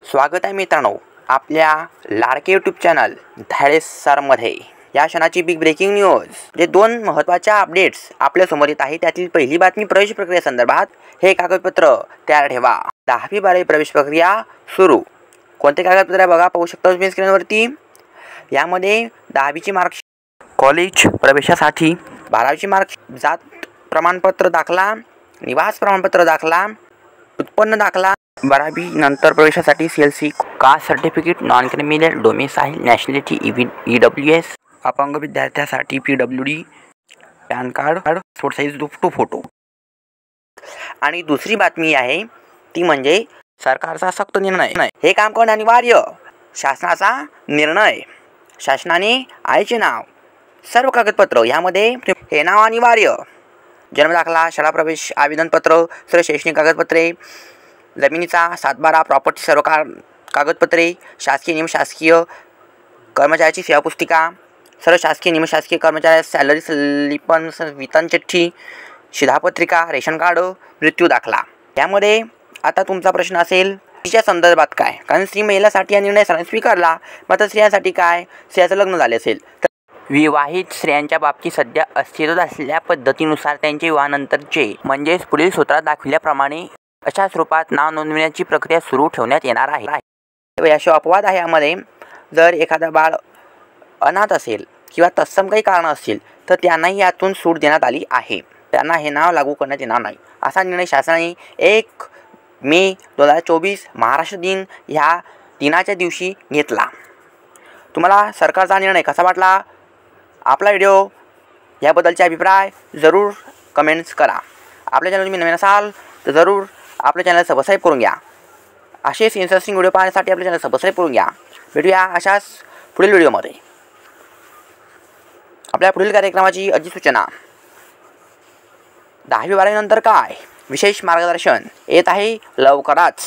स्वागत आहे मित्रांनो आपल्या लाडके यूट्यूब चॅनल धाडे सरमध्ये। या क्षणाची बिग ब्रेकिंग न्यूज जे दोन महत्त्वाच्या अपडेट्स आपल्या समोर येत आहे। त्यातील पहिली बातमी प्रवेश प्रक्रिया संदर्भात। हे कागदपत्र तयार ठेवा। 10वी-12वी प्रवेश प्रक्रिया सुरू। कोणते कागदपत्र बघा, पाहू शकता तुम्ही स्क्रीनवरती। यामध्ये 10वीची मार्कशीट, कॉलेज प्रवेशासाठी 12वीची मार्कशीट, जात प्रमाणपत्र दाखला, निवास प्रमाणपत्र दाखला, उत्पन्न दाखला, 12वी नंतर प्रवेशासाठी CLC caste certificate, non criminal domicile, nationality EWS, अपंग विद्यार्थ्यांसाठी PWD, PAN card, passport size photo. आणि दुसरी बातमी आहे ती म्हणजे सरकारचा सक्त निर्णय। हे काम करणे अनिवार्य, शासनाचा निर्णय। शासनाने आईचे नाव, सर्व कागदपत्र यामध्ये हे नाव अनिवार्य। जन्म दाखला, शाळा प्रवेश आवेदनपत्र, सर्व शैक्षणिक कागदपत्रे, जमिनीचा 7/12 प्रॉपर्टी सर्व कागदपत्रे, शासकीय निमशासकीय कर्मचाऱ्याची सेवा पुस्तिका, सर्व शासकीय निमशासकीय कर्मचाऱ्यास सॅलरी स्लिप, वेतन चिठ्ठी, शिधापत्रिका, रेशन कार्ड, मृत्यू दाखला। यामध्ये आता तुमचा प्रश्न असेल तिच्या संदर्भात काय, कारण स्त्री महिलासाठी हा निर्णय सर्वांनी स्वीकारला, मात्र स्त्रियांसाठी काय, स्त्रियांचं लग्न झाले असेल तर विवाहित स्त्रियांच्या बाबतीत सध्या अस्तित्वात असलेल्या पद्धतीनुसार त्यांचे विवाहानंतरचे म्हणजेच पुढील सूत्रात दाखविल्याप्रमाणे अशा स्वरूपात नाव नोंदविण्याची प्रक्रिया सुरू ठेवण्यात येणार आहे। याशिवाय अपवाद आहे। यामध्ये जर एखादा बाळ अनाथ असेल किंवा तत्सम काही कारण असतील तर त्यांनाही यातून सूट देण्यात आली आहे। त्यांना हे नाव लागू करण्यात येणार नाही। असा निर्णय शासनाने 1 मे 2024 महाराष्ट्र दिन ह्या दिनाच्या दिवशी घेतला। तुम्हाला सरकारचा निर्णय कसा वाटला? आपला व्हिडिओ याबद्दलचे अभिप्राय जरूर कमेंट्स करा। आपल्या चॅनल तुम्ही नवीन असाल तर जरूर आपल्या चॅनल सबस्क्राईब करून घ्या। असेच इंटरेस्टिंग व्हिडिओ पाहण्यासाठी आपल्या चॅनल सबस्क्राईब करून घ्या। भेटूया अशाच पुढील व्हिडिओमध्ये। आपल्या पुढील कार्यक्रमाची अधिसूचना। 10वी-12वी नंतर काय, विशेष मार्गदर्शन येत आहे लवकरच।